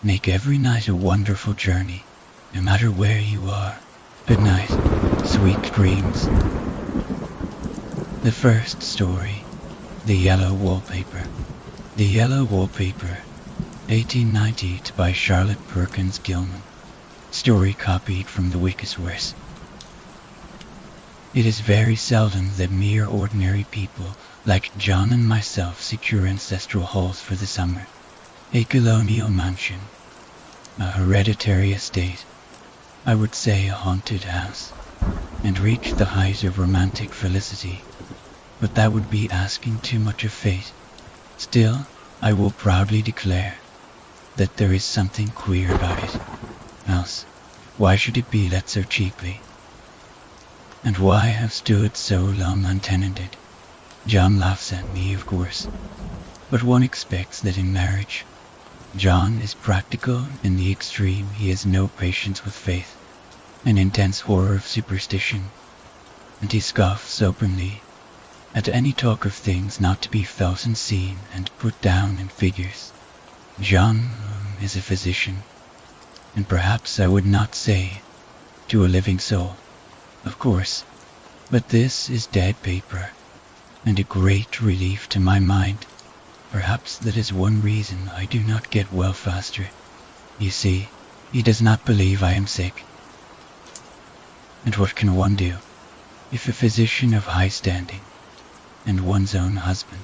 Make every night a wonderful journey, no matter where you are. Good night, sweet dreams. The first story, The Yellow Wallpaper. The Yellow Wallpaper, 1890 by Charlotte Perkins Gilman. Story copied from the Wikisverse. It is very seldom that mere ordinary people like John and myself secure ancestral halls for the summer. A colonial mansion, a hereditary estate, I would say a haunted house, and reach the height of romantic felicity, but that would be asking too much of fate. Still, I will proudly declare that there is something queer about it, else why should it be let so cheaply? And why have stood so long untenanted? John laughs at me, of course, but one expects that in marriage. John is practical in the extreme. He has no patience with faith, an intense horror of superstition, and he scoffs openly at any talk of things not to be felt and seen and put down in figures. John is a physician, and perhaps I would not say to a living soul, of course, but this is dead paper, and a great relief to my mind. Perhaps that is one reason I do not get well faster. You see, he does not believe I am sick. And what can one do, if a physician of high standing, and one's own husband,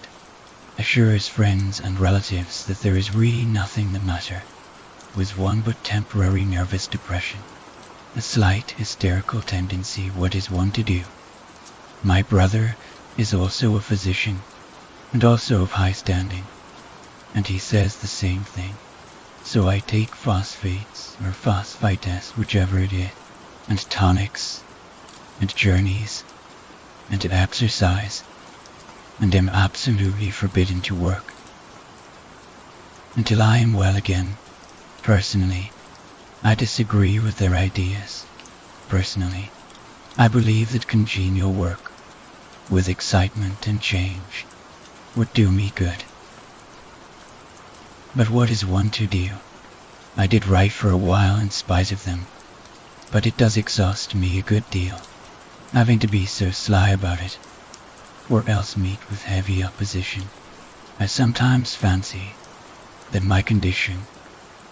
assures friends and relatives that there is really nothing the matter with one but temporary nervous depression, a slight hysterical tendency? What is one to do? My brother is also a physician, and also of high standing, and he says the same thing. So I take phosphates or phosphites, whichever it is, and tonics, and journeys, and exercise, and am absolutely forbidden to work until I am well again. Personally, I disagree with their ideas. Personally, I believe that congenial work, with excitement and change, would do me good. But what is one to do? I did write for a while in spite of them, but it does exhaust me a good deal, having to be so sly about it, or else meet with heavy opposition. I sometimes fancy that my condition,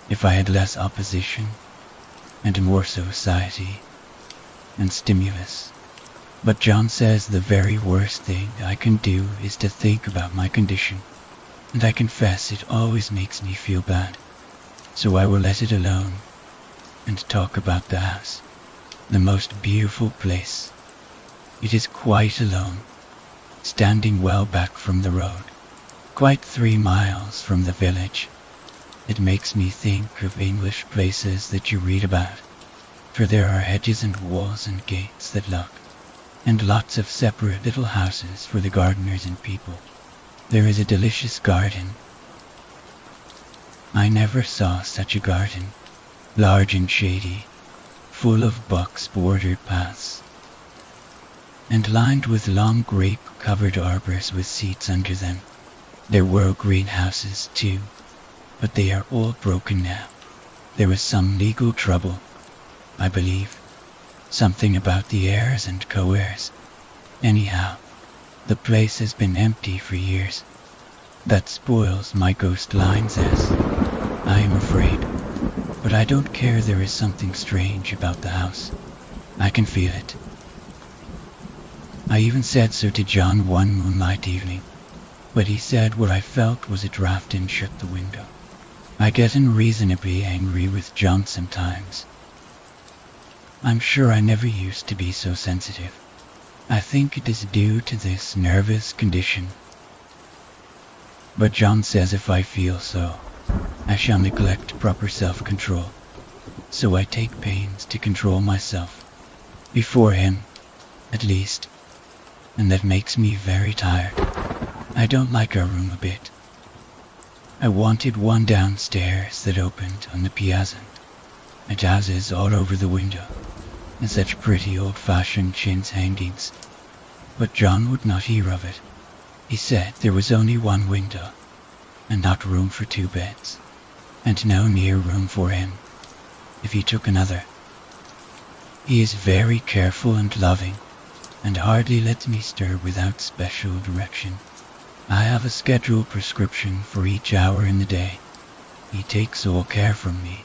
if I had less opposition, and more society, and stimulus. But John says the very worst thing I can do is to think about my condition, and I confess it always makes me feel bad. So I will let it alone, and talk about the house, the most beautiful place. It is quite alone, standing well back from the road, quite 3 miles from the village. It makes me think of English places that you read about, for there are hedges and walls and gates that lock, and lots of separate little houses for the gardeners and people. There is a delicious garden. I never saw such a garden, large and shady, full of box-bordered paths, and lined with long grape-covered arbors with seats under them. There were greenhouses too, but they are all broken now. There was some legal trouble, I believe, something about the heirs and co-heirs. Anyhow, the place has been empty for years. That spoils my ghost lines, as I am afraid, but I don't care. There is something strange about the house. I can feel it. I even said so to John one moonlight evening, but he said what I felt was a draft and shut the window. I get unreasonably angry with John sometimes. I'm sure I never used to be so sensitive. I think it is due to this nervous condition. But John says if I feel so, I shall neglect proper self-control. So I take pains to control myself, before him, at least, and that makes me very tired. I don't like our room a bit. I wanted one downstairs that opened on the piazza. It has all over the window, and such pretty old-fashioned chintz hangings. But John would not hear of it. He said there was only one window, and not room for 2 beds. and no near room for him if he took another. He is very careful and loving, and hardly lets me stir without special direction. I have a scheduled prescription for each hour in the day. He takes all care from me,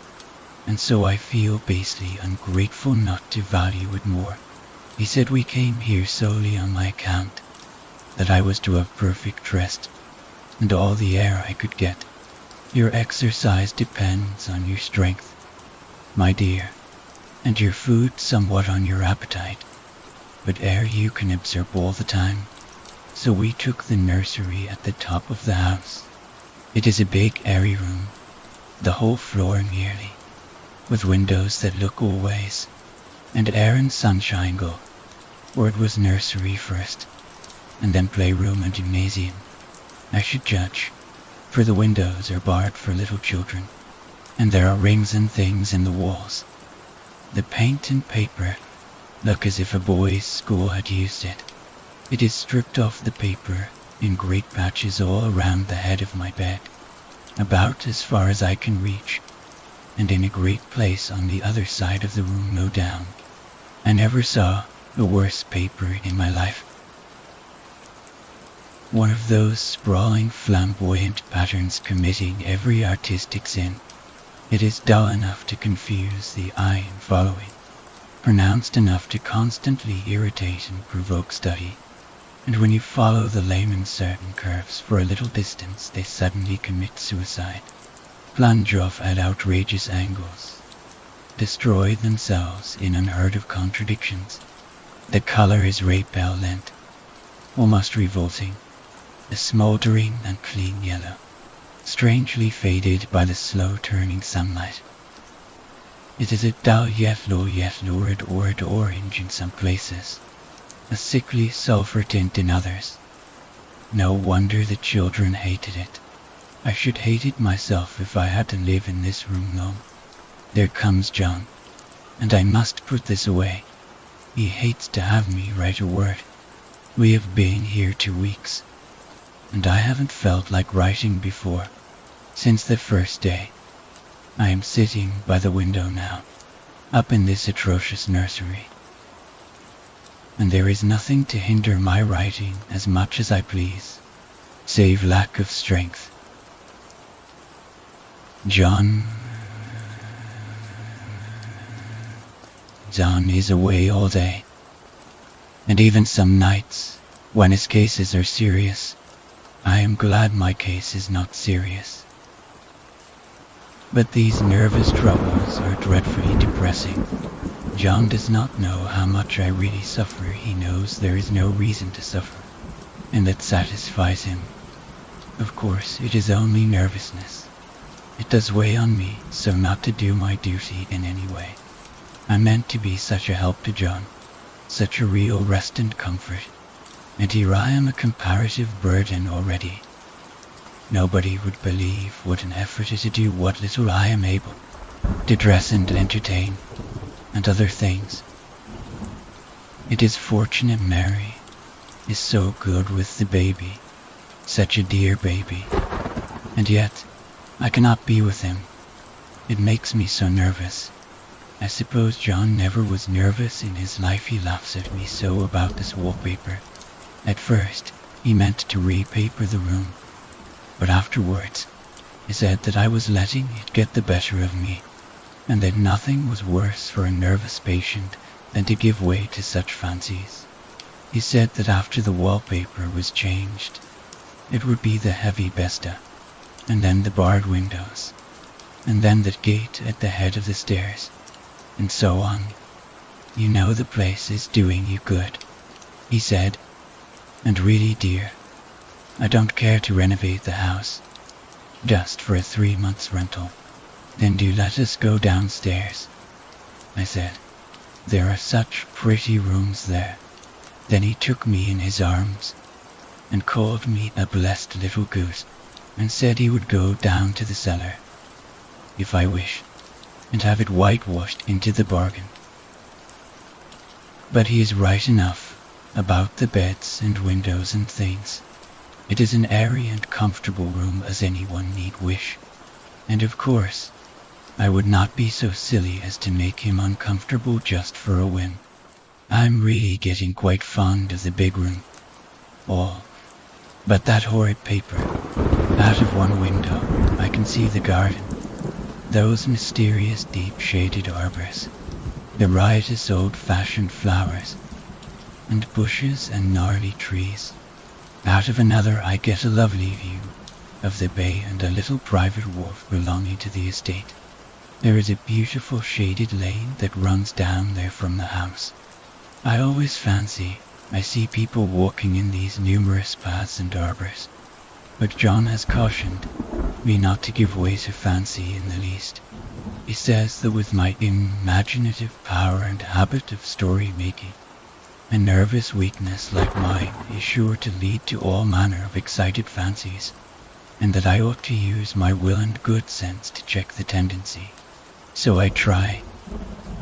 and so I feel basely ungrateful not to value it more. He said we came here solely on my account, that I was to have perfect rest, and all the air I could get. Your exercise depends on your strength, my dear, and your food somewhat on your appetite, but air you can absorb all the time. So we took the nursery at the top of the house. It is a big airy room, the whole floor nearly, with windows that look all ways, and air and sunshine go, for it was nursery first, and then playroom and gymnasium, I should judge, for the windows are barred for little children, and there are rings and things in the walls. The paint and paper look as if a boys' school had used it. It is stripped off the paper in great patches all around the head of my bed, about as far as I can reach, and in a great place on the other side of the room low down. I never saw a worse paper in my life. One of those sprawling flamboyant patterns committing every artistic sin. It is dull enough to confuse the eye in following, pronounced enough to constantly irritate and provoke study, and when you follow the layman's certain curves for a little distance they suddenly commit suicide, plunge off at outrageous angles, destroy themselves in unheard of contradictions. The color is repellent, almost revolting, a smouldering and clean yellow, strangely faded by the slow turning sunlight. It is a dull yellow yet lurid orange in some places, a sickly sulphur tint in others. No wonder the children hated it. I should hate it myself if I had to live in this room long. There comes John, and I must put this away. He hates to have me write a word. We have been here 2 weeks, and I haven't felt like writing before, since the first day. I am sitting by the window now, up in this atrocious nursery, and there is nothing to hinder my writing as much as I please, save lack of strength. John is away all day, and even some nights, when his cases are serious. I am glad my case is not serious. But these nervous troubles are dreadfully depressing. John does not know how much I really suffer. He knows there is no reason to suffer, and that satisfies him. Of course, it is only nervousness. It does weigh on me so not to do my duty in any way. I meant to be such a help to John, such a real rest and comfort, and here I am a comparative burden already. Nobody would believe what an effort is to do what little I am able, to dress and entertain, and other things. It is fortunate Mary is so good with the baby, such a dear baby, and yet I cannot be with him. It makes me so nervous. I suppose John never was nervous in his life. He laughs at me so about this wallpaper. At first, he meant to repaper the room, but afterwards, he said that I was letting it get the better of me, and that nothing was worse for a nervous patient than to give way to such fancies. He said that after the wallpaper was changed, it would be the heavy besta, and then the barred windows, and then that gate at the head of the stairs, and so on. You know the place is doing you good, he said, and really, dear, I don't care to renovate the house, just for a 3 months rental. Then do let us go downstairs, I said. There are such pretty rooms there. Then he took me in his arms, and called me a blessed little goose, and said he would go down to the cellar, if I wished, and have it whitewashed into the bargain. But he is right enough about the beds and windows and things. It is an airy and comfortable room as anyone need wish. And of course, I would not be so silly as to make him uncomfortable just for a whim. I'm really getting quite fond of the big room. Oh, but that horrid paper. Out of one window, I can see the garden. Those mysterious deep-shaded arbors. The riotous old-fashioned flowers. And bushes and gnarly trees. Out of another I get a lovely view of the bay and a little private wharf belonging to the estate. There is a beautiful shaded lane that runs down there from the house. I always fancy I see people walking in these numerous paths and arbors, but John has cautioned me not to give way to fancy in the least. He says that with my imaginative power and habit of story making, a nervous weakness like mine is sure to lead to all manner of excited fancies, and that I ought to use my will and good sense to check the tendency. So I try.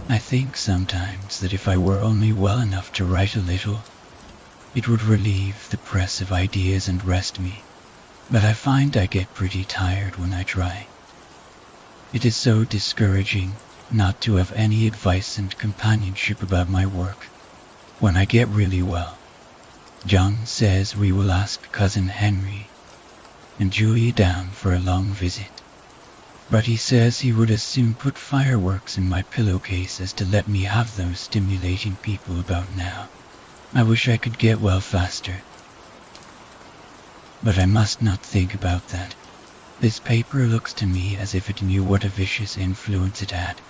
I think sometimes that if I were only well enough to write a little, it would relieve the press of ideas and rest me, but I find I get pretty tired when I try. It is so discouraging not to have any advice and companionship about my work. When I get really well, John says we will ask Cousin Henry and Julia down for a long visit. But he says he would as soon put fireworks in my pillowcase as to let me have those stimulating people about now. I wish I could get well faster. But I must not think about that. This paper looks to me as if it knew what a vicious influence it had.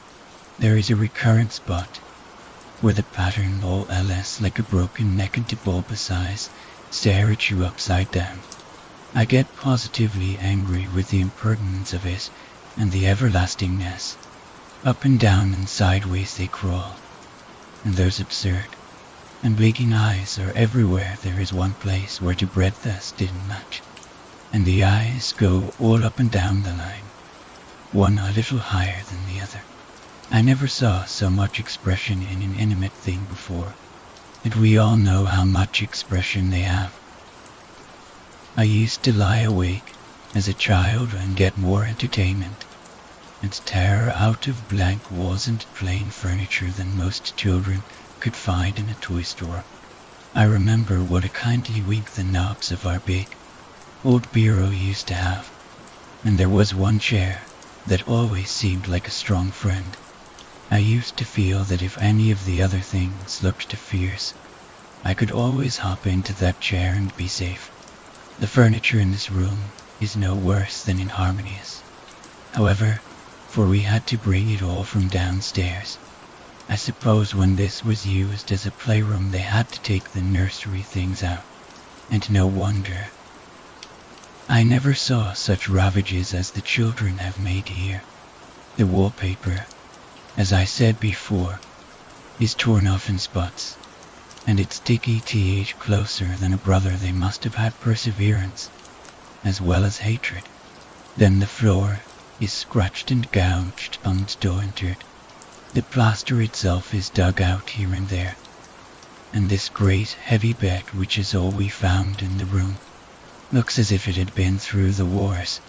There is a recurrent spot where the pattern all ls like a broken neck into bulbous eyes stare at you upside down. I get positively angry with the impertinence of it and the everlastingness. Up and down and sideways they crawl, and those absurd and blinking eyes are everywhere. There is one place where the breadth didn't match, and the eyes go all up and down the line, one a little higher than the other. I never saw so much expression in an inanimate thing before, and we all know how much expression they have. I used to lie awake as a child and get more entertainment and terror out of blank walls and plain furniture than most children could find in a toy store. I remember what a kindly wink the knobs of our big old bureau used to have, and there was one chair that always seemed like a strong friend. I used to feel that if any of the other things looked fierce, I could always hop into that chair and be safe. The furniture in this room is no worse than inharmonious, however, for we had to bring it all from downstairs. I suppose when this was used as a playroom they had to take the nursery things out, and no wonder. I never saw such ravages as the children have made here. The wallpaper, as I said before, is torn off in spots, and it's sticky closer than a brother. They must have had perseverance, as well as hatred. Then the floor is scratched and gouged and splintered. The plaster itself is dug out here and there, and this great heavy bed, which is all we found in the room, looks as if it had been through the wars.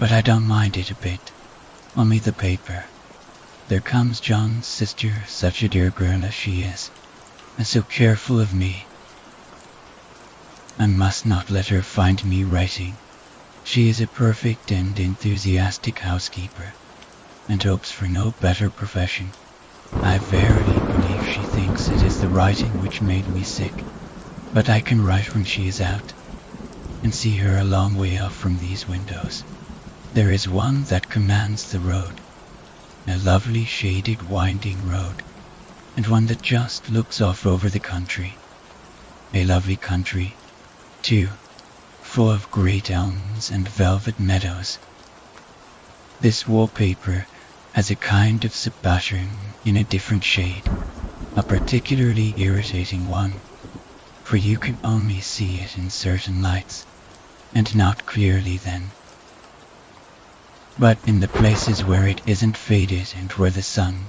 But I don't mind it a bit, only the paper. There comes John's sister, such a dear girl as she is, and so careful of me. I must not let her find me writing. She is a perfect and enthusiastic housekeeper, and hopes for no better profession. I verily believe she thinks it is the writing which made me sick, but I can write when she is out, and see her a long way off from these windows. There is one that commands the road, a lovely shaded winding road, and one that just looks off over the country. A lovely country, too, full of great elms and velvet meadows. This wallpaper has a kind of sub-pattern in a different shade, a particularly irritating one, for you can only see it in certain lights, and not clearly then. But in the places where it isn't faded and where the sun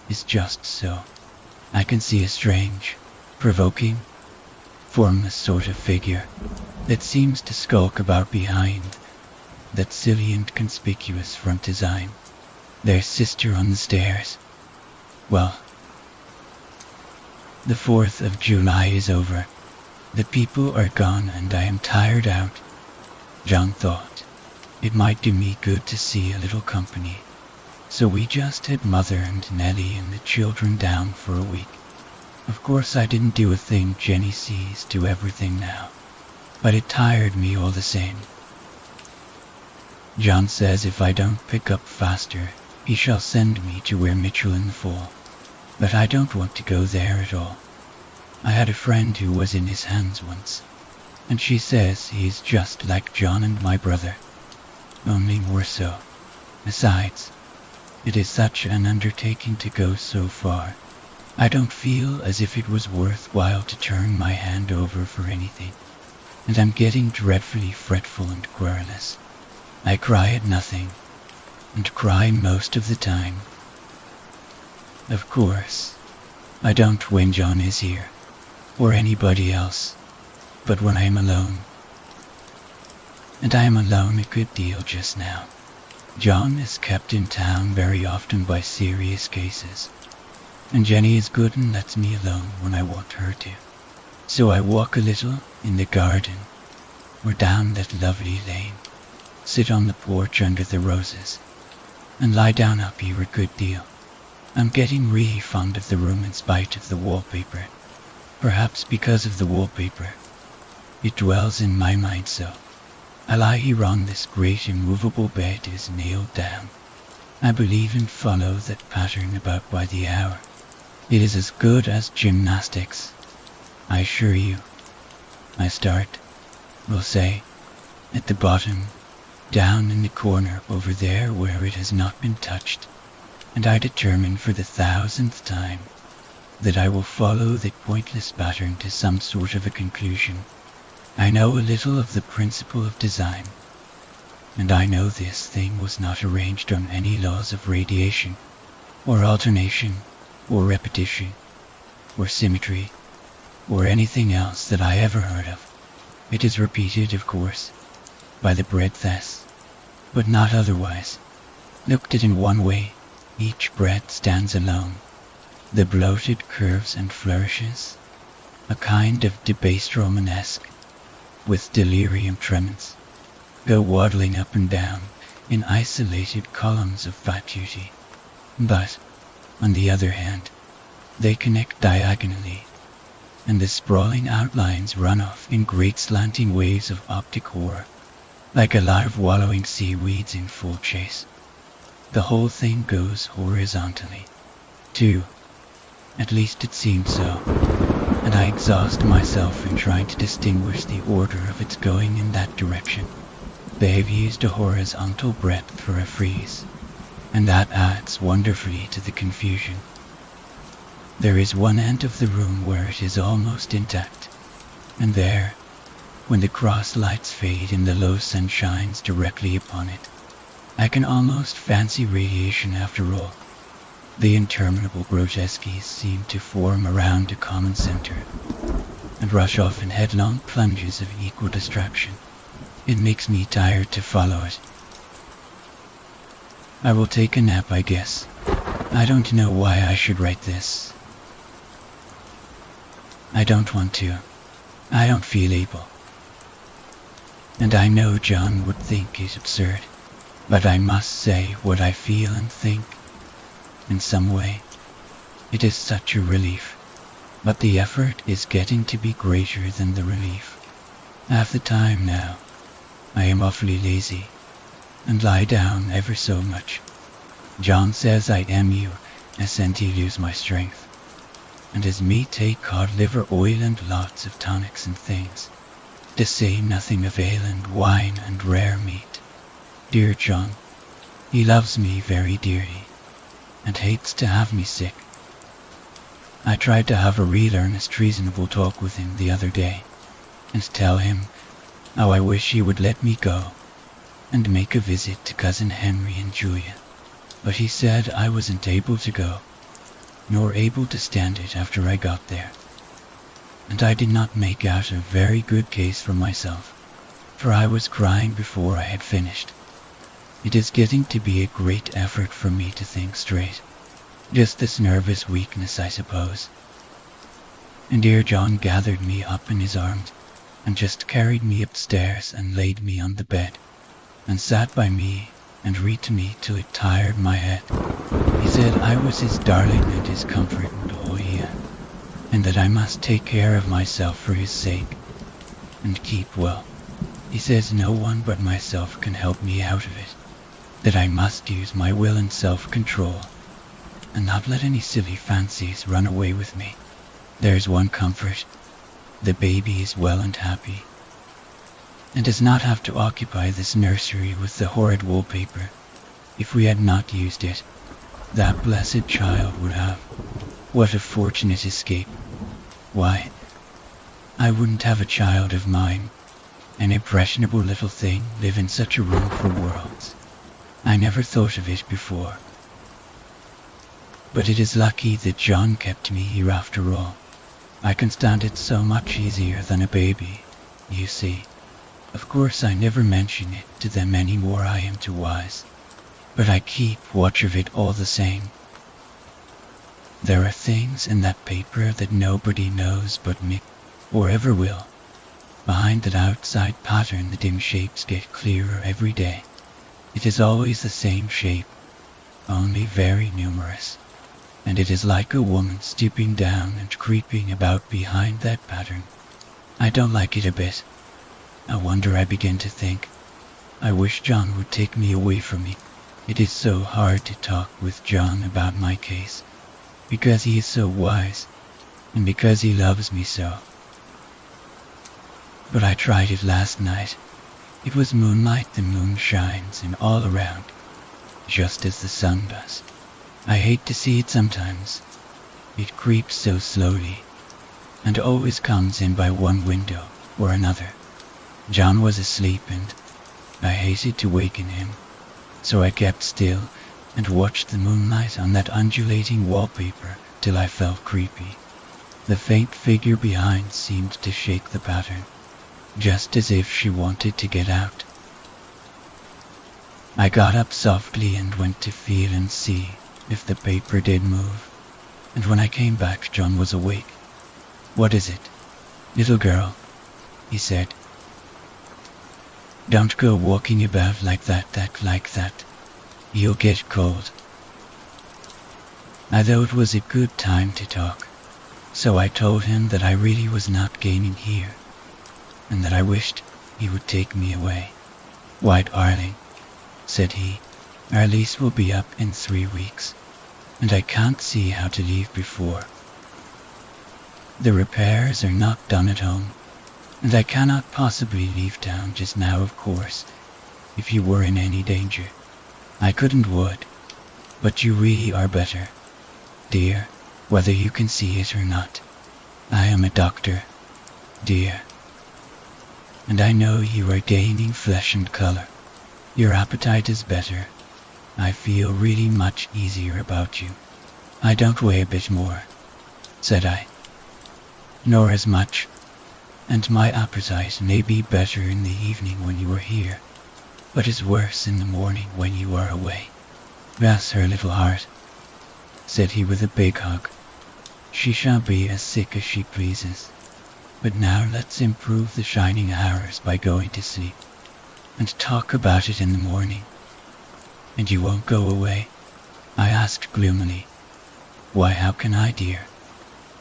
is just so, I can see a strange, provoking, formless sort of figure that seems to skulk about behind that silly and conspicuous front design. There's sister on the stairs. Well, the 4th of July is over. The people are gone and I am tired out. John thought it might do me good to see a little company. So we just had Mother and Nellie and the children down for a week. Of course I didn't do a thing Jenny sees do everything now, but it tired me all the same. John says if I don't pick up faster, he shall send me to where Mitchell in the fall. But I don't want to go there at all. I had a friend who was in his hands once, and she says he's just like John and my brother, only more so. Besides, it is such an undertaking to go so far. I don't feel as if it was worthwhile to turn my hand over for anything, and I'm getting dreadfully fretful and querulous. I cry at nothing, and cry most of the time. Of course, I don't when John is here, or anybody else, but when I am alone. And I am alone a good deal just now. John is kept in town very often by serious cases, and Jenny is good and lets me alone when I want her to. So I walk a little in the garden, or down that lovely lane, sit on the porch under the roses, and lie down up here a good deal. I'm getting really fond of the room in spite of the wallpaper, perhaps because of the wallpaper. It dwells in my mind so. I lie here on this great immovable bed is nailed down. I believe and follow that pattern about by the hour. It is as good as gymnastics, I assure you. I start, we'll say, at the bottom, down in the corner over there where it has not been touched, and I determine for the 1000th time that I will follow that pointless pattern to some sort of a conclusion. I know a little of the principle of design, and I know this thing was not arranged on any laws of radiation, or alternation, or repetition, or symmetry, or anything else that I ever heard of. It is repeated, of course, by the breadths, but not otherwise. Looked at in one way, each breadth stands alone. The bloated curves and flourishes, a kind of debased Romanesque, with delirium tremens, go waddling up and down in isolated columns of fatuity. But, on the other hand, they connect diagonally, and the sprawling outlines run off in great slanting waves of optic horror, like a lot of wallowing seaweeds in full chase. The whole thing goes horizontally, too. At least it seems so, and I exhaust myself in trying to distinguish the order of its going in that direction. They have used a horizontal breadth for a frieze, and that adds wonderfully to the confusion. There is one end of the room where it is almost intact, and there, when the cross lights fade in the low sun shines directly upon it, I can almost fancy radiation after all. The interminable grotesques seem to form around a common center, and rush off in headlong plunges of equal distraction. It makes me tired to follow it. I will take a nap, I guess. I don't know why I should write this. I don't want to. I don't feel able. And I know John would think it absurd, but I must say what I feel and think. In some way, it is such a relief, but the effort is getting to be greater than the relief. Half the time now, I am awfully lazy, and lie down ever so much. John says I you lose my strength, and as me take cod liver oil and lots of tonics and things, to say nothing of ale and wine and rare meat. Dear John, he loves me very dearly, and hates to have me sick. I tried to have a real earnest reasonable talk with him the other day, and tell him how I wish he would let me go, and make a visit to Cousin Henry and Julia, but he said I wasn't able to go, nor able to stand it after I got there. And I did not make out a very good case for myself, for I was crying before I had finished. It is getting to be a great effort for me to think straight. Just this nervous weakness, I suppose. And dear John gathered me up in his arms and just carried me upstairs and laid me on the bed and sat by me and read to me till it tired my head. He said I was his darling and his comfort and all he had, and that I must take care of myself for his sake and keep well. He says no one but myself can help me out of it, that I must use my will and self-control and not let any silly fancies run away with me. There's one comfort: the baby is well and happy, and does not have to occupy this nursery with the horrid wallpaper. If we had not used it, that blessed child would have. What a fortunate escape. Why, I wouldn't have a child of mine, an impressionable little thing, live in such a room for worlds. I never thought of it before. But it is lucky that John kept me here after all. I can stand it so much easier than a baby, you see. Of course I never mention it to them any more, I am too wise, but I keep watch of it all the same. There are things in that paper that nobody knows but me, or ever will. Behind that outside pattern the dim shapes get clearer every day. It is always the same shape, only very numerous. And it is like a woman stooping down and creeping about behind that pattern. I don't like it a bit. I wonder, I begin to think, I wish John would take me away from me. It is so hard to talk with John about my case, because he is so wise, and because he loves me so. But I tried it last night. It was moonlight, the moon shines in all around, just as the sun does. I hate to see it sometimes. It creeps so slowly, and always comes in by one window or another. John was asleep, and I hated to waken him, so I kept still and watched the moonlight on that undulating wallpaper till I felt creepy. The faint figure behind seemed to shake the pattern, just as if she wanted to get out. I got up softly and went to feel and see if the paper did move, and when I came back John was awake. "What is it, little girl?" he said. "Don't go walking about like that. You'll get cold." I thought it was a good time to talk, so I told him that I really was not gaining here, and that I wished he would take me away. "Why, darling," said he, "our lease will be up in 3 weeks, and I can't see how to leave before. The repairs are not done at home, and I cannot possibly leave town just now, of course, if you were in any danger. I would, but you really are better, dear, whether you can see it or not. I am a doctor, dear, and I know you are gaining flesh and color. Your appetite is better. I feel really much easier about you. I don't weigh a bit more," said I, "nor as much, and my appetite may be better in the evening when you are here, but is worse in the morning when you are away. Bless her little heart," said he with a big hug. "She shall be as sick as she pleases. But now let's improve the shining hours by going to sleep, and talk about it in the morning." "And you won't go away?" I asked gloomily. "Why, how can I, dear?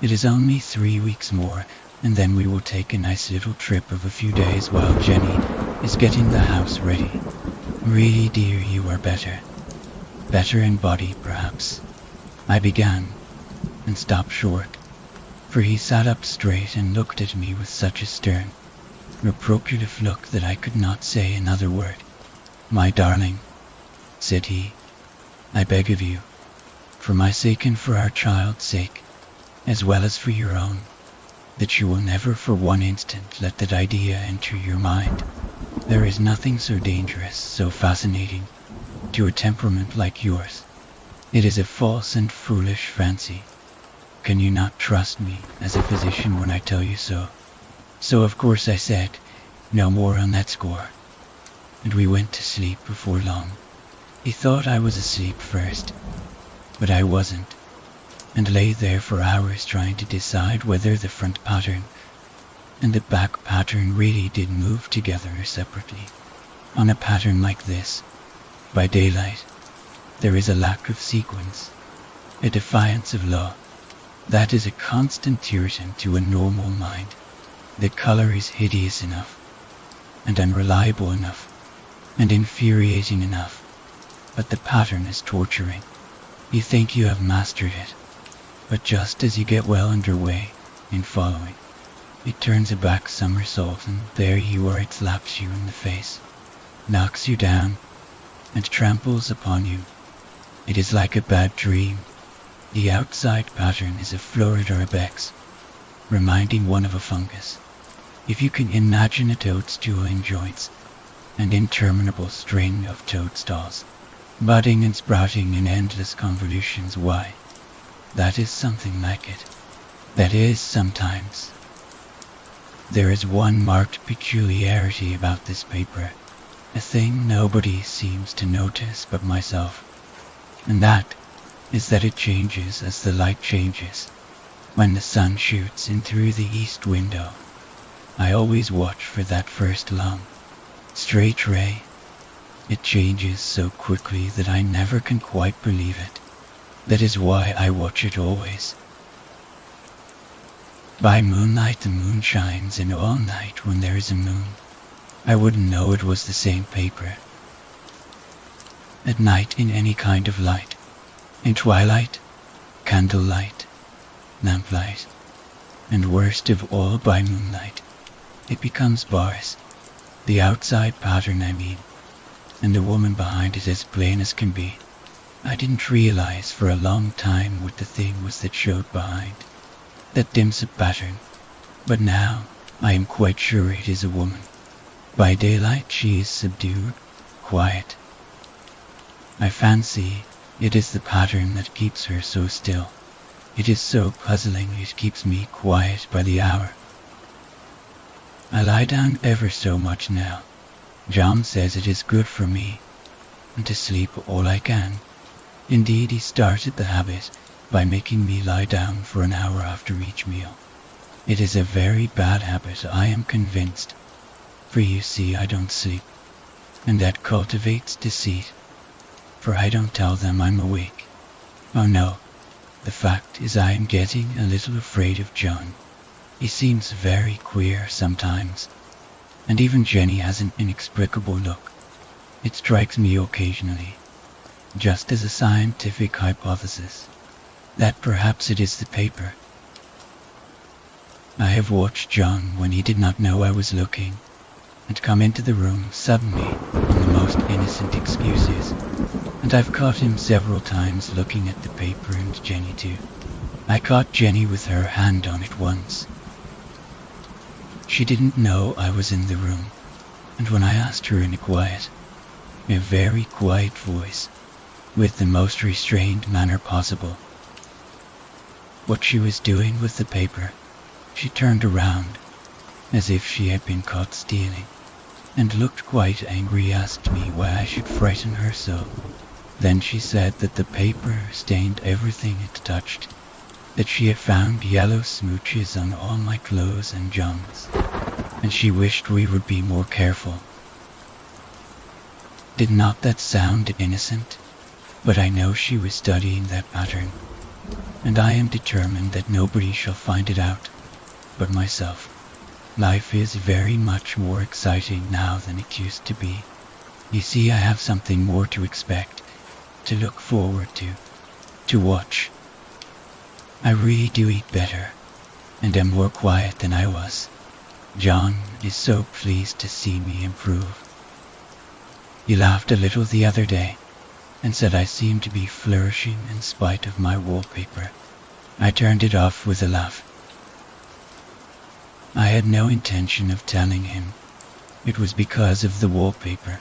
It is only 3 weeks more, and then we will take a nice little trip of a few days while Jenny is getting the house ready. Really, dear, you are better. Better in body, perhaps," I began, and stopped short, for he sat up straight and looked at me with such a stern, reprobative look that I could not say another word. "My darling," said he, "I beg of you, for my sake and for our child's sake, as well as for your own, that you will never for one instant let that idea enter your mind. There is nothing so dangerous, so fascinating, to a temperament like yours. It is a false and foolish fancy. Can you not trust me as a physician when I tell you so?" So of course I said, "No more on that score," and we went to sleep before long. He thought I was asleep first, but I wasn't, and lay there for hours trying to decide whether the front pattern and the back pattern really did move together or separately. On a pattern like this, by daylight, there is a lack of sequence, a defiance of law. That is a constant irritant to a normal mind. The color is hideous enough, and unreliable enough, and infuriating enough, but the pattern is torturing. You think you have mastered it, but just as you get well underway in following, it turns a back somersault, and there you are. It slaps you in the face, knocks you down, and tramples upon you. It is like a bad dream. The outside pattern is a florid ibex, reminding one of a fungus. If you can imagine a toadstool in joints, an interminable string of toadstools, budding and sprouting in endless convolutions, why, that is something like it. That is, sometimes. There is one marked peculiarity about this paper, a thing nobody seems to notice but myself, and that is that it changes as the light changes. When the sun shoots in through the east window, I always watch for that first long, straight ray. It changes so quickly that I never can quite believe it. That is why I watch it always. By moonlight the moon shines, and all night when there is a moon, I wouldn't know it was the same paper. At night, in any kind of light, in twilight, candlelight, lamplight, and worst of all by moonlight, it becomes bars, the outside pattern I mean, and the woman behind it as plain as can be. I didn't realize for a long time what the thing was that showed behind, that dims a pattern, but now I am quite sure it is a woman. By daylight she is subdued, quiet. I fancy it is the pattern that keeps her so still. It is so puzzling, it keeps me quiet by the hour. I lie down ever so much now. John says it is good for me, and to sleep all I can. Indeed, he started the habit by making me lie down for an hour after each meal. It is a very bad habit, I am convinced, for you see I don't sleep, and that cultivates deceit, for I don't tell them I'm awake. Oh no, the fact is I am getting a little afraid of John. He seems very queer sometimes, and even Jenny has an inexplicable look. It strikes me occasionally, just as a scientific hypothesis, that perhaps it is the paper. I have watched John when he did not know I was looking, and come into the room suddenly on the most innocent excuses, and I've caught him several times looking at the paper, and Jenny too. I caught Jenny with her hand on it once. She didn't know I was in the room, and when I asked her in a very quiet voice, with the most restrained manner possible, what she was doing with the paper, she turned around, as if she had been caught stealing, and looked quite angry, asked me why I should frighten her so. Then she said that the paper stained everything it touched, that she had found yellow smooches on all my clothes and John's, and she wished we would be more careful. Did not that sound innocent? But I know she was studying that pattern, and I am determined that nobody shall find it out but myself. Life is very much more exciting now than it used to be. You see, I have something more to expect, to look forward to watch. I really do eat better, and am more quiet than I was. John is so pleased to see me improve. He laughed a little the other day, and said I seemed to be flourishing in spite of my wallpaper. I turned it off with a laugh. I had no intention of telling him. It was because of the wallpaper.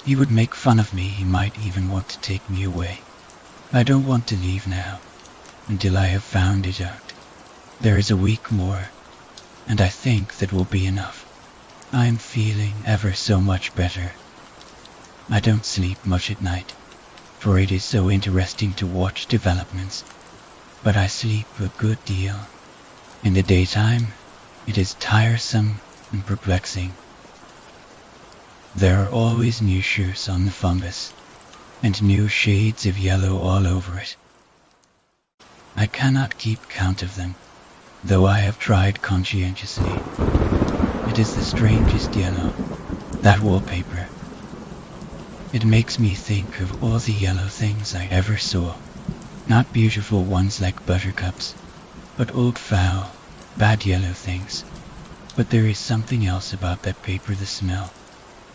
He would make fun of me, he might even want to take me away. I don't want to leave now, until I have found it out. There is a week more, and I think that will be enough. I am feeling ever so much better. I don't sleep much at night, for it is so interesting to watch developments, but I sleep a good deal. In the daytime, it is tiresome and perplexing. There are always new shoots on the fungus, and new shades of yellow all over it. I cannot keep count of them, though I have tried conscientiously. It is the strangest yellow, that wallpaper. It makes me think of all the yellow things I ever saw. Not beautiful ones like buttercups, but old foul, bad yellow things. But there is something else about that paper, the smell.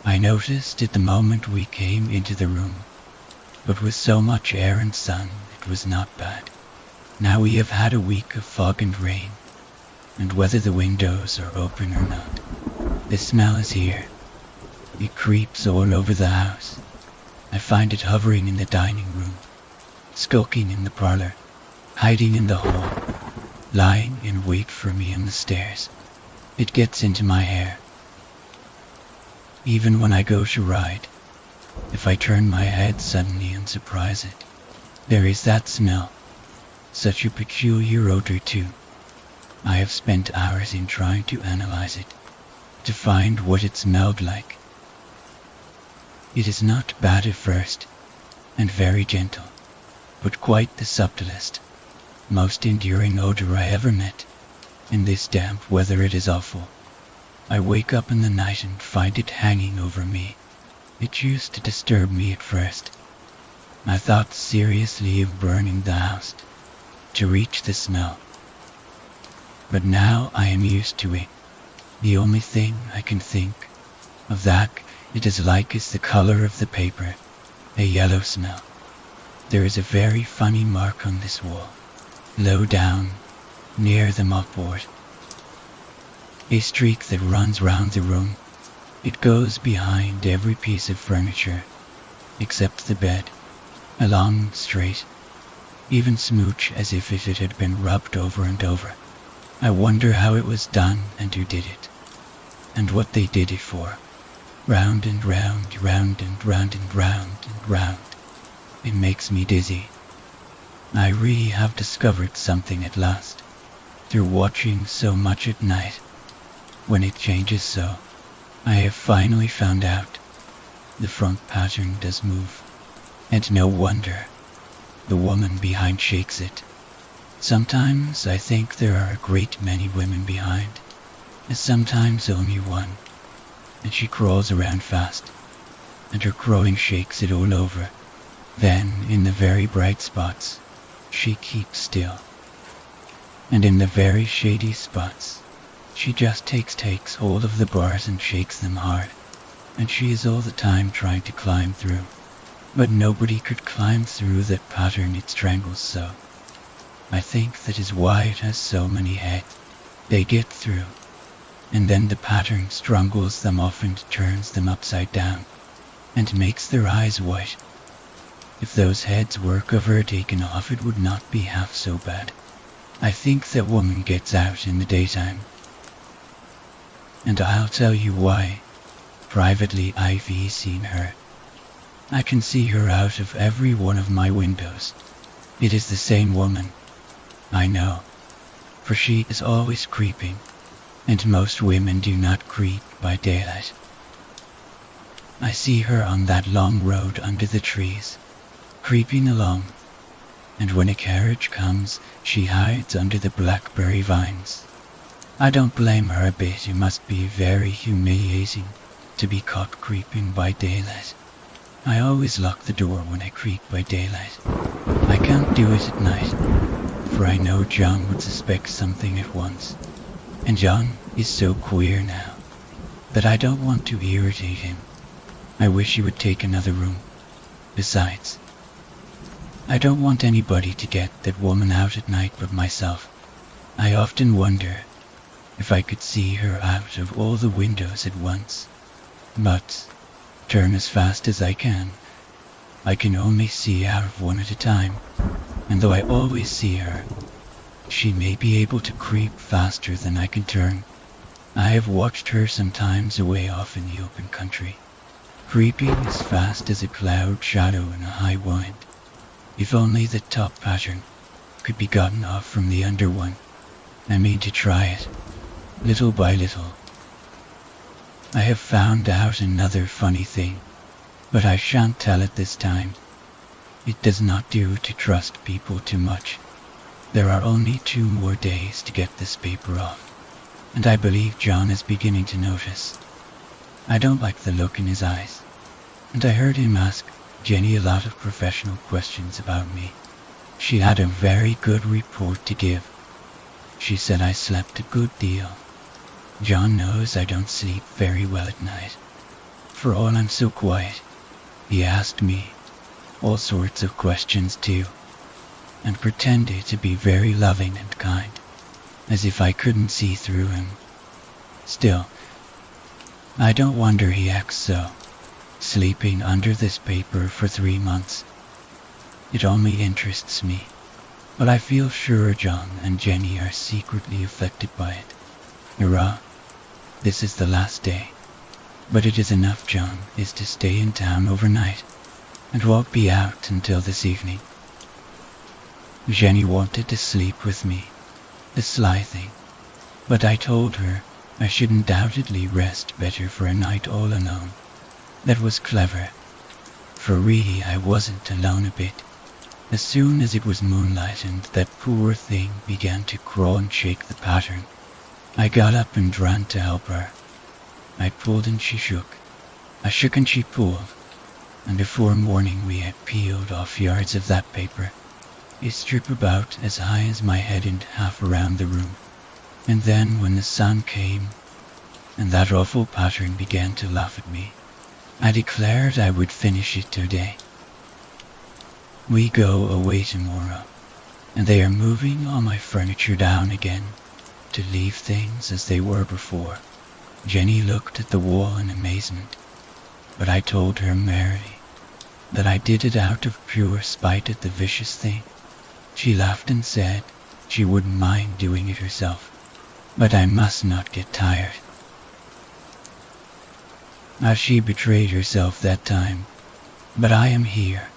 I noticed it the moment we came into the room, but with so much air and sun, it was not bad. Now we have had a week of fog and rain, and whether the windows are open or not, the smell is here. It creeps all over the house. I find it hovering in the dining room, skulking in the parlor, hiding in the hall, lying in wait for me on the stairs. It gets into my hair. Even when I go to ride, if I turn my head suddenly and surprise it, there is that smell, such a peculiar odor too. I have spent hours in trying to analyze it, to find what it smelled like. It is not bad at first, and very gentle, but quite the subtlest, most enduring odor I ever met. In this damp weather it is awful. I wake up in the night and find it hanging over me. It used to disturb me at first. I thought seriously of burning the house to reach the smell. But now I am used to it. The only thing I can think of that it is like is the color of the paper, a yellow smell. There is a very funny mark on this wall, low down, near the mopboard. A streak that runs round the room. It goes behind every piece of furniture, except the bed, along straight, even smooch as if it had been rubbed over and over. I wonder how it was done and who did it, and what they did it for. Round and round, round and round and round and round. It makes me dizzy. I really have discovered something at last, through watching so much at night. When it changes so, I have finally found out. The front pattern does move, and no wonder. The woman behind shakes it. Sometimes I think there are a great many women behind, and sometimes only one. And she crawls around fast, and her crowing shakes it all over. Then, in the very bright spots, she keeps still. And in the very shady spots, she just takes hold of the bars and shakes them hard. And she is all the time trying to climb through. But nobody could climb through that pattern it strangles so. I think that is why it has so many heads. They get through, and then the pattern strangles them off and turns them upside down, and makes their eyes white. If those heads were ever taken off, it would not be half so bad. I think that woman gets out in the daytime. And I'll tell you why. Privately, I've seen her. I can see her out of every one of my windows. It is the same woman. I know, for she is always creeping, and most women do not creep by daylight. I see her on that long road under the trees, creeping along, and when a carriage comes, she hides under the blackberry vines. I don't blame her a bit. It must be very humiliating to be caught creeping by daylight. I always lock the door when I creep by daylight. I can't do it at night, for I know John would suspect something at once. And John is so queer now that I don't want to irritate him. I wish he would take another room. Besides, I don't want anybody to get that woman out at night but myself. I often wonder if I could see her out of all the windows at once. But turn as fast as I can only see out of one at a time, and though I always see her, she may be able to creep faster than I can turn. I have watched her sometimes away off in the open country, creeping as fast as a cloud shadow in a high wind. If only the top pattern could be gotten off from the under one. I mean to try it, little by little. I have found out another funny thing, but I shan't tell it this time. It does not do to trust people too much. There are only 2 more days to get this paper off, and I believe John is beginning to notice. I don't like the look in his eyes, and I heard him ask Jenny a lot of professional questions about me. She had a very good report to give. She said I slept a good deal. John knows I don't sleep very well at night. For all I'm so quiet, he asked me all sorts of questions too, and pretended to be very loving and kind, as if I couldn't see through him. Still, I don't wonder he acts so, sleeping under this paper for 3 months. It only interests me, but I feel sure John and Jenny are secretly affected by it. Hurrah! This is the last day, but it is enough John is to stay in town overnight and won't be out until this evening. Jenny wanted to sleep with me, the sly thing, but I told her I should undoubtedly rest better for a night all alone. That was clever, for really I wasn't alone a bit. As soon as it was moonlight and that poor thing began to crawl and shake the pattern, I got up and ran to help her. I pulled and she shook. I shook and she pulled, and before morning we had peeled off yards of that paper, a strip about as high as my head and half around the room. And then when the sun came, and that awful pattern began to laugh at me, I declared I would finish it today. We go away tomorrow, and they are moving all my furniture down again, to leave things as they were before. Jenny looked at the wall in amazement, but I told her merrily that I did it out of pure spite at the vicious thing. She laughed and said she wouldn't mind doing it herself, but I must not get tired. How she betrayed herself that time, but I am here,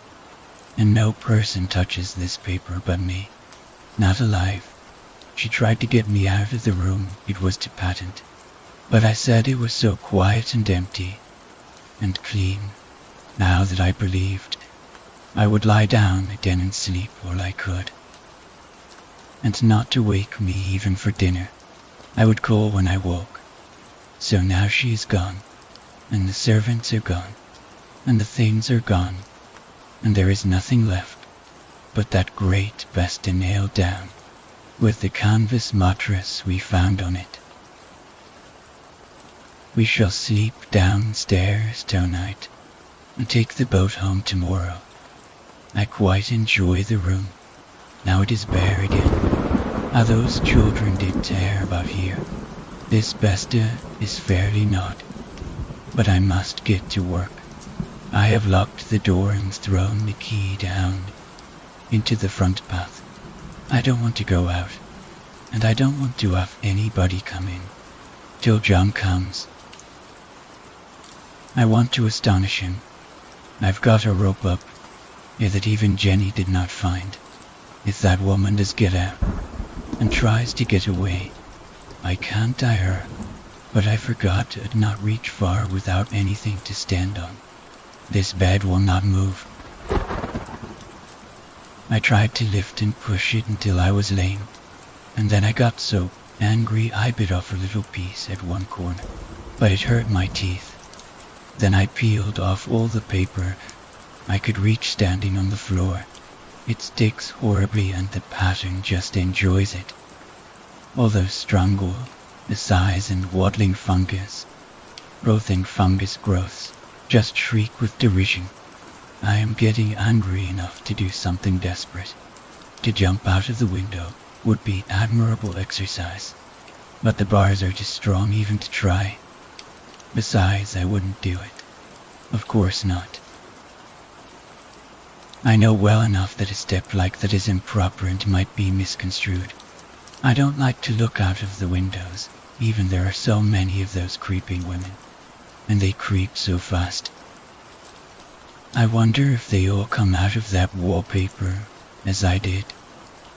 and no person touches this paper but me, not alive. She tried to get me out of the room it was to patent, but I said it was so quiet and empty and clean now that I believed I would lie down again and sleep all I could. And not to wake me even for dinner, I would call when I woke. So now she is gone, and the servants are gone, and the things are gone, and there is nothing left but that great bed nailed down, with the canvas mattress we found on it. We shall sleep downstairs tonight, and take the boat home tomorrow. I quite enjoy the room, now it is bare again. How those children did tear about here. This besta is fairly not, but I must get to work. I have locked the door and thrown the key down into the front path. I don't want to go out, and I don't want to have anybody come in till John comes. I want to astonish him. I've got a rope up here that even Jenny did not find. If that woman does get out and tries to get away, I can't tie her, but I forgot I'd not reach far without anything to stand on. This bed will not move. I tried to lift and push it until I was lame, and then I got so angry I bit off a little piece at one corner, but it hurt my teeth. Then I peeled off all the paper I could reach standing on the floor. It sticks horribly and the pattern just enjoys it. All those strangle, the size and waddling fungus, growthing fungus growths, just shriek with derision. I am getting angry enough to do something desperate. To jump out of the window would be admirable exercise, but the bars are too strong even to try. Besides, I wouldn't do it. Of course not. I know well enough that a step like that is improper and might be misconstrued. I don't like to look out of the windows, even there are so many of those creeping women, and they creep so fast. I wonder if they all come out of that wallpaper as I did,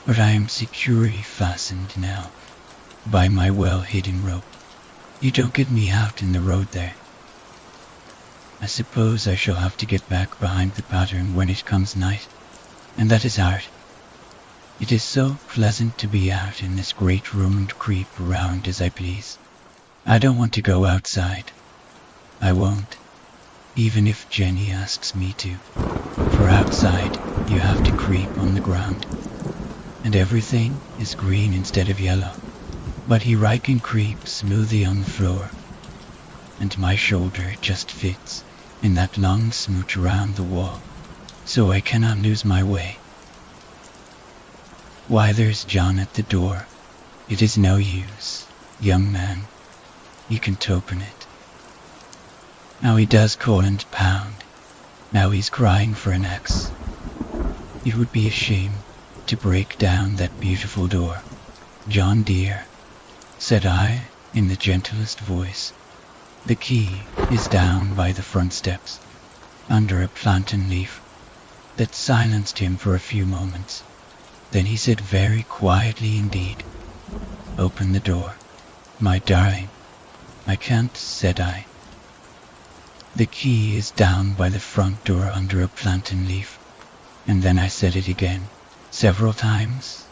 but I am securely fastened now by my well-hidden rope. You don't get me out in the road there. I suppose I shall have to get back behind the pattern when it comes night, and that is hard. It is so pleasant to be out in this great room and creep around as I please. I don't want to go outside. I won't, even if Jenny asks me to. For outside, you have to creep on the ground, and everything is green instead of yellow. But here I can creep smoothly on the floor, and my shoulder just fits in that long smooch around the wall, so I cannot lose my way. Why, there's John at the door. It is no use, young man. You can't open it. Now he does call and pound. Now he's crying for an axe. It would be a shame to break down that beautiful door. John dear, said I in the gentlest voice, the key is down by the front steps, under a plantain leaf. That silenced him for a few moments. Then he said very quietly indeed, open the door, my darling. I can't, said I. The key is down by the front door under a plantain leaf. And then I said it again, several times,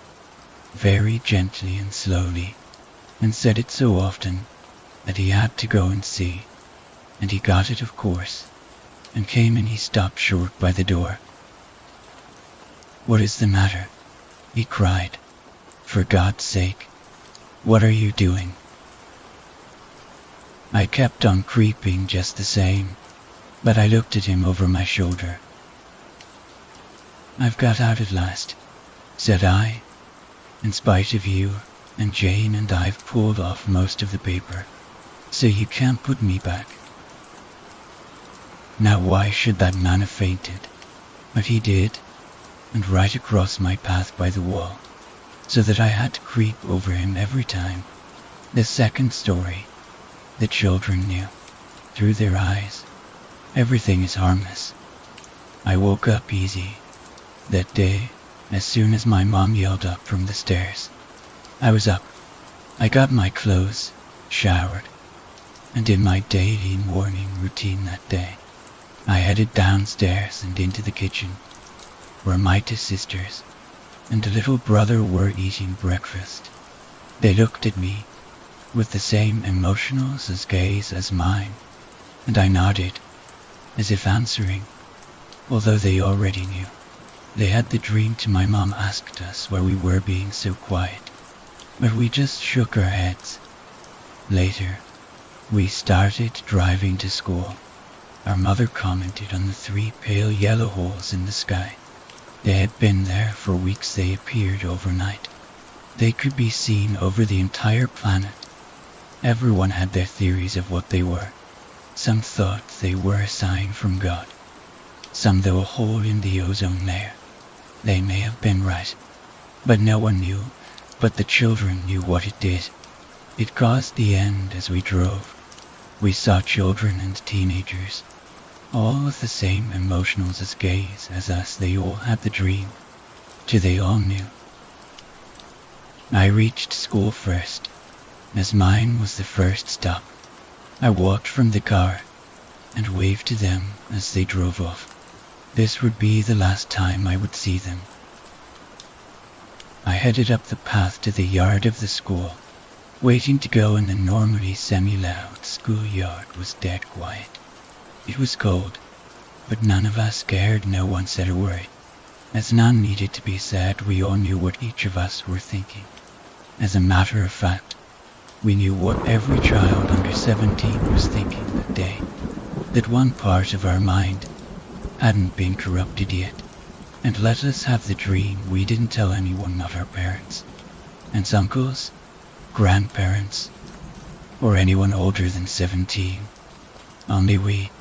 very gently and slowly, and said it so often that he had to go and see. And he got it, of course, and came and he stopped short by the door. What is the matter? He cried. For God's sake, what are you doing? I kept on creeping just the same, but I looked at him over my shoulder. I've got out at last, said I. In spite of you and Jane, and I've pulled off most of the paper, so you can't put me back. Now why should that man have fainted? But he did, and right across my path by the wall, so that I had to creep over him every time. The second story, the children knew, through their eyes, everything is harmless. I woke up easy that day as soon as my mom yelled up from the stairs. I was up. I got my clothes, showered, and in my daily morning routine that day, I headed downstairs and into the kitchen, where my two sisters and a little brother were eating breakfast. They looked at me with the same emotional gaze as mine, and I nodded, as if answering, although they already knew. They had the dream till my mom asked us why we were being so quiet, but we just shook our heads. Later, we started driving to school. Our mother commented on the 3 pale yellow holes in the sky. They had been there for weeks. They appeared overnight. They could be seen over the entire planet. Everyone had their theories of what they were. Some thought they were a sign from God. Some though a hole in the ozone layer. They may have been right, but no one knew, but the children knew what it did. It caused the end as we drove. We saw children and teenagers, all with the same emotional gaze as us. They all had the dream, till they all knew. I reached school first, as mine was the first stop. I walked from the car and waved to them as they drove off. This would be the last time I would see them. I headed up the path to the yard of the school. Waiting to go in the normally semi-loud schoolyard was dead quiet. It was cold, but none of us cared. No one said a word. As none needed to be said, we all knew what each of us were thinking. As a matter of fact, we knew what every child under 17 was thinking that day. That one part of our mind hadn't been corrupted yet, and let us have the dream. We didn't tell anyone, not our parents, aunts, uncles, grandparents, or anyone older than 17. Only we,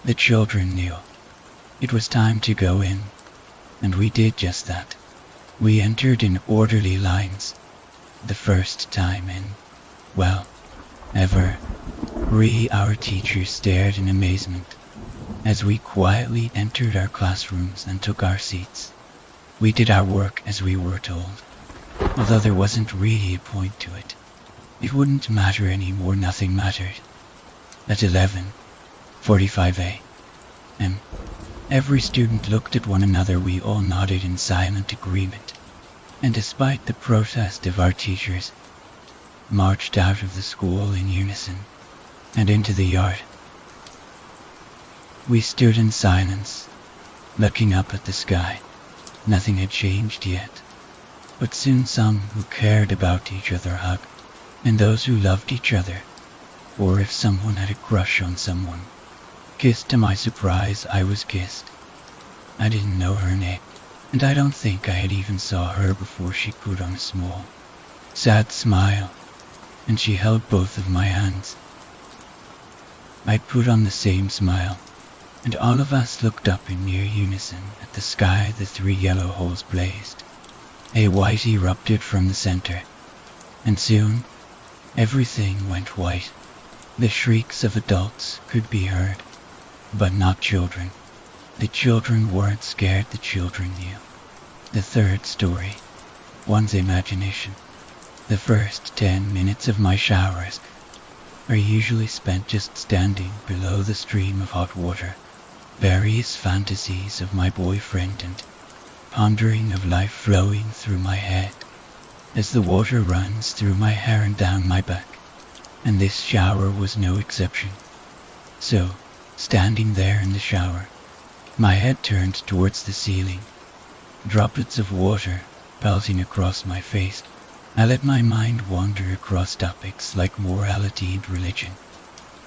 the children, knew. It was time to go in, and we did just that. We entered in orderly lines, the first time in, well, ever. Our teacher stared in amazement. As we quietly entered our classrooms and took our seats, we did our work as we were told, although there wasn't really a point to it. It wouldn't matter anymore, nothing mattered. At 11:45 a.m., every student looked at one another. We all nodded in silent agreement, and despite the protest of our teachers, marched out of the school in unison and into the yard. We stood in silence, looking up at the sky. Nothing had changed yet, but soon some who cared about each other hugged, and those who loved each other, or if someone had a crush on someone, kissed. To my surprise, I was kissed. I didn't know her name, and I don't think I had even saw her before she put on a small, sad smile, and she held both of my hands. I put on the same smile, and all of us looked up in near unison at the sky. The 3 yellow holes blazed. A white erupted from the center, and soon everything went white. The shrieks of adults could be heard, but not children. The children weren't scared, the children knew. The third story, one's imagination. The first 10 minutes of my showers are usually spent just standing below the stream of hot water, various fantasies of my boyfriend and pondering of life flowing through my head as the water runs through my hair and down my back, and this shower was no exception. So, standing there in the shower, my head turned towards the ceiling, droplets of water pelting across my face, I let my mind wander across topics like morality and religion.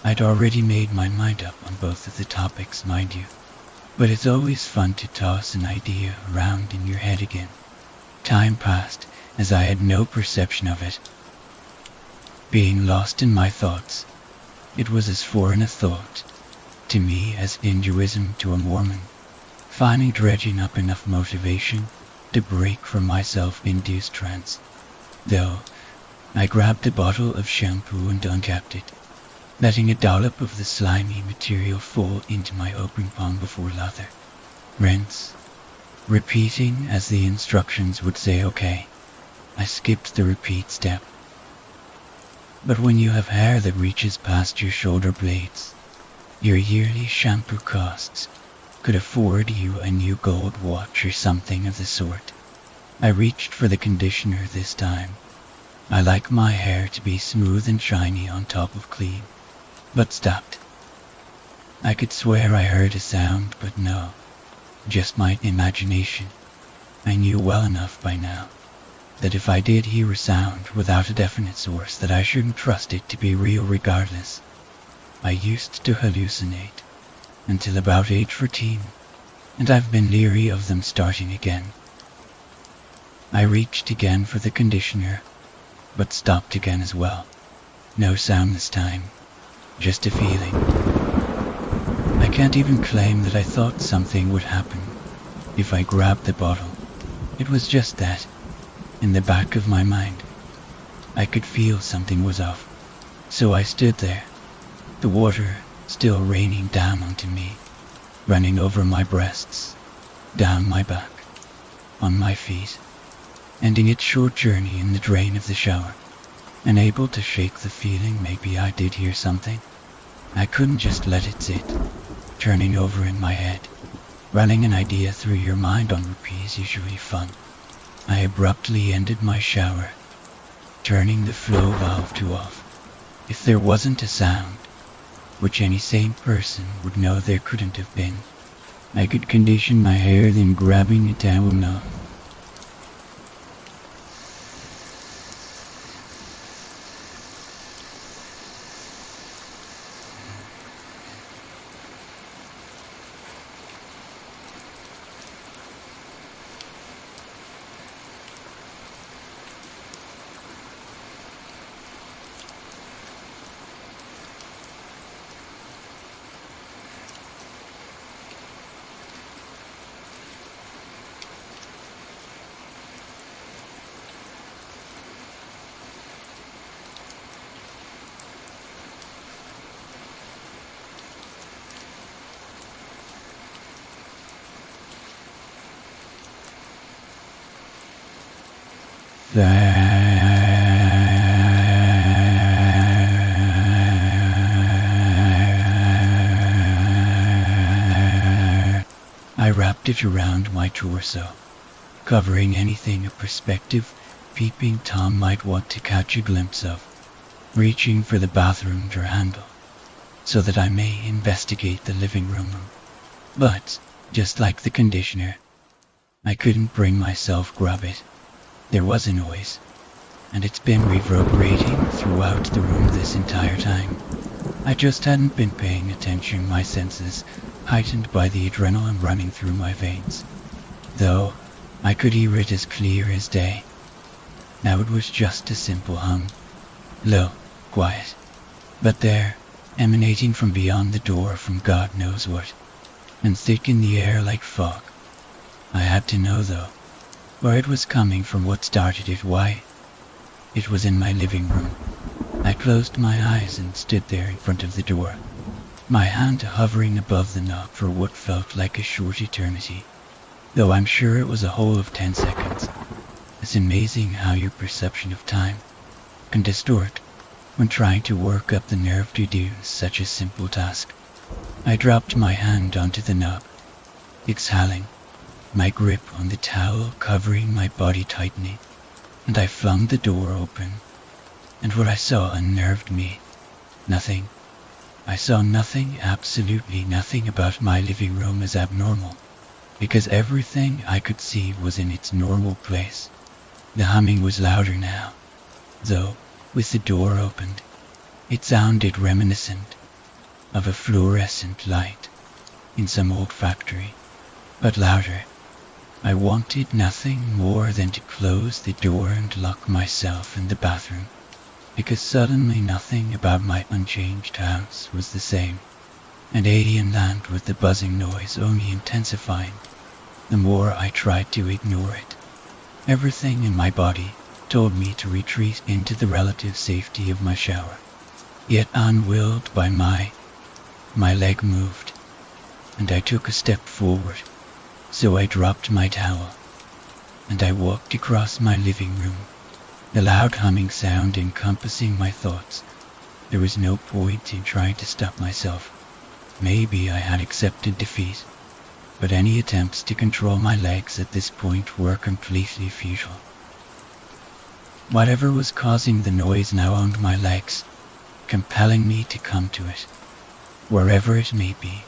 I'd already made my mind up on both of the topics, mind you, but it's always fun to toss an idea around in your head again. Time passed as I had no perception of it. Being lost in my thoughts, it was as foreign a thought to me as Hinduism to a Mormon. Finally dredging up enough motivation to break from my self-induced trance, though I grabbed a bottle of shampoo and uncapped it, letting a dollop of the slimy material fall into my open palm before lather. Rinse, repeating as the instructions would say okay. I skipped the repeat step. But when you have hair that reaches past your shoulder blades, your yearly shampoo costs could afford you a new gold watch or something of the sort. I reached for the conditioner this time. I like my hair to be smooth and shiny on top of clean, but stopped. I could swear I heard a sound, but no, just my imagination. I knew well enough by now that if I did hear a sound without a definite source, that I shouldn't trust it to be real regardless. I used to hallucinate until about age 14, and I've been leery of them starting again. I reached again for the conditioner, but stopped again as well. No sound this time, just a feeling. I can't even claim that I thought something would happen if I grabbed the bottle. It was just that, in the back of my mind, I could feel something was off. So I stood there, the water still raining down onto me, running over my breasts, down my back, on my feet, ending its short journey in the drain of the shower, unable to shake the feeling maybe I did hear something. I couldn't just let it sit, turning over in my head. Running an idea through your mind on repeat is usually fun. I abruptly ended my shower, turning the flow valve to off. If there wasn't a sound, which any sane person would know there couldn't have been, I could condition my hair, then grabbing a towel now. there. I wrapped it around my torso, covering anything a prospective peeping Tom might want to catch a glimpse of, reaching for the bathroom door handle, so that I may investigate the living room. But, just like the conditioner, I couldn't bring myself grab it. There was a noise, and it's been reverberating throughout the room this entire time. I just hadn't been paying attention, my senses heightened by the adrenaline running through my veins, though I could hear it as clear as day. Now it was just a simple hum, low, quiet, but there, emanating from beyond the door from God knows what, and thick in the air like fog. I had to know, though, where it was coming from, what started it, why. It was in my living room. I closed my eyes and stood there in front of the door, my hand hovering above the knob for what felt like a short eternity, though I'm sure it was a whole of 10 seconds. It's amazing how your perception of time can distort when trying to work up the nerve to do such a simple task. I dropped my hand onto the knob, exhaling, my grip on the towel covering my body tightening, and I flung the door open, and what I saw unnerved me. Nothing. I saw nothing, absolutely nothing about my living room as abnormal, because everything I could see was in its normal place. The humming was louder now, though, with the door opened, it sounded reminiscent of a fluorescent light in some old factory, but louder. I wanted nothing more than to close the door and lock myself in the bathroom, because suddenly nothing about my unchanged house was the same, and alien land with the buzzing noise only intensifying the more I tried to ignore it. Everything in my body told me to retreat into the relative safety of my shower, yet unwilled by my leg moved, and I took a step forward. So I dropped my towel, and I walked across my living room, the loud humming sound encompassing my thoughts. There was no point in trying to stop myself. Maybe I had accepted defeat, but any attempts to control my legs at this point were completely futile. Whatever was causing the noise now owned my legs, compelling me to come to it, wherever it may be.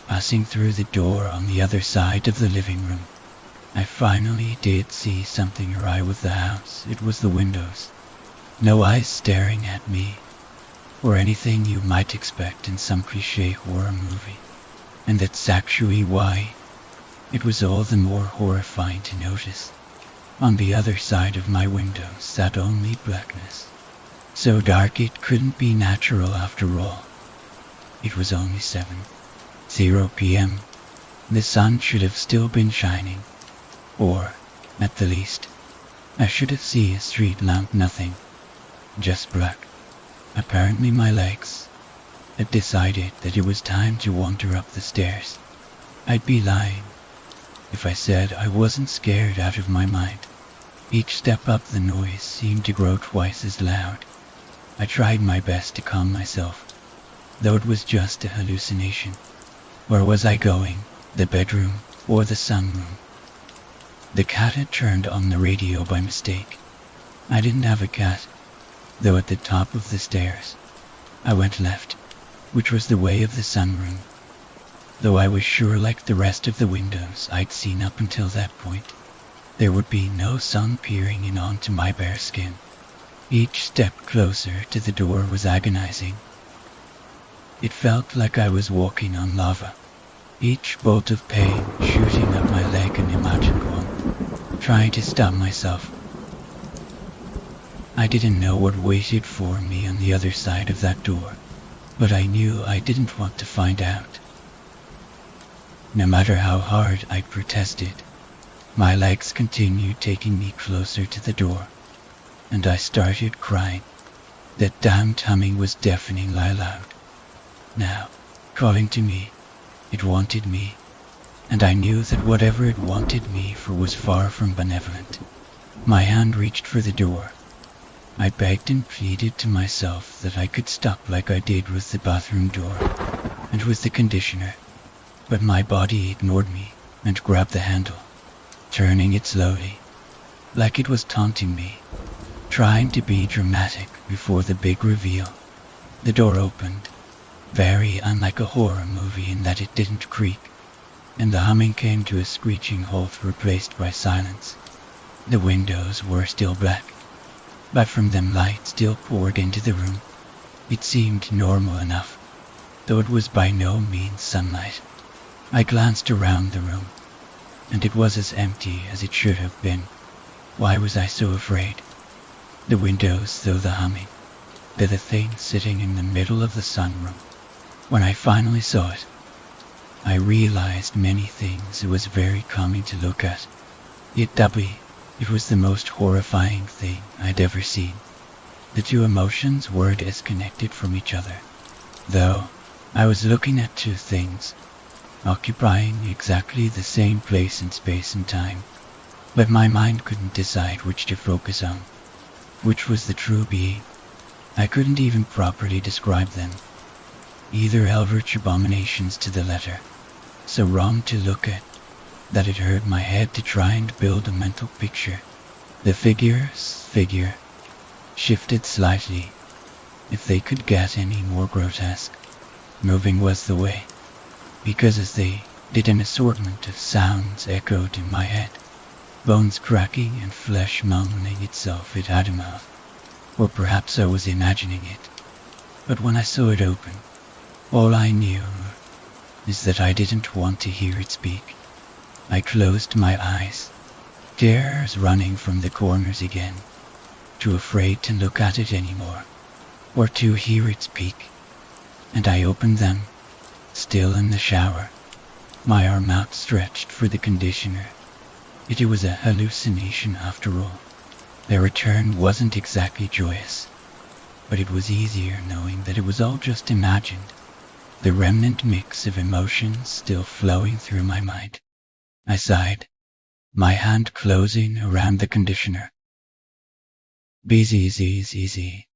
Passing through the door on the other side of the living room, I finally did see something awry with the house. It was the windows. No eyes staring at me, or anything you might expect in some cliché horror movie. And that's actually why it was all the more horrifying to notice. On the other side of my window sat only blackness, so dark it couldn't be natural after all. It was only 7:0 p.m. The sun should have still been shining, or, at the least, I should have seen a street lamp. Nothing, just black. Apparently my legs had decided that it was time to wander up the stairs. I'd be lying if I said I wasn't scared out of my mind. Each step up the noise seemed to grow twice as loud. I tried my best to calm myself, though it was just a hallucination. Where was I going? The bedroom or the sunroom? The cat had turned on the radio by mistake. I didn't have a cat, though at the top of the stairs I went left, which was the way of the sunroom, though I was sure, like the rest of the windows I'd seen up until that point, there would be no sun peering in onto my bare skin. Each step closer to the door was agonizing. It felt like I was walking on lava, each bolt of pain shooting up my leg an imagined one, trying to stop myself. I didn't know what waited for me on the other side of that door, but I knew I didn't want to find out. No matter how hard I protested, my legs continued taking me closer to the door, and I started crying. That damned humming was deafeningly loud. Now, calling to me, it wanted me, and I knew that whatever it wanted me for was far from benevolent. My hand reached for the door. I begged and pleaded to myself that I could stop like I did with the bathroom door and with the conditioner, but my body ignored me and grabbed the handle, turning it slowly, like it was taunting me, trying to be dramatic before the big reveal. The door opened, very unlike a horror movie in that it didn't creak, and the humming came to a screeching halt replaced by silence. The windows were still black, but from them light still poured into the room. It seemed normal enough, though it was by no means sunlight. I glanced around the room, and it was as empty as it should have been. Why was I so afraid? The windows, though the humming, they're the thing sitting in the middle of the sunroom. When I finally saw it, I realized many things. It was very calming to look at. Yet doubly, it was the most horrifying thing I'd ever seen. The two emotions were disconnected from each other, though I was looking at two things, occupying exactly the same place in space and time, but my mind couldn't decide which to focus on. Which was the true being? I couldn't even properly describe them. Either eldritch abominations to the letter, so wrong to look at that it hurt my head to try and build a mental picture. The figure shifted slightly. If they could get any more grotesque, moving was the way, because as they did, an assortment of sounds echoed in my head. Bones cracking and flesh mumbling itself. It had a mouth. Or perhaps I was imagining it. But when I saw it open, all I knew is that I didn't want to hear it speak. I closed my eyes, tears running from the corners again, too afraid to look at it anymore, or to hear it speak. And I opened them, still in the shower, my arm outstretched for the conditioner. It was a hallucination after all. Their return wasn't exactly joyous, but it was easier knowing that it was all just imagined, the remnant mix of emotions still flowing through my mind. I sighed, my hand closing around the conditioner. Easy.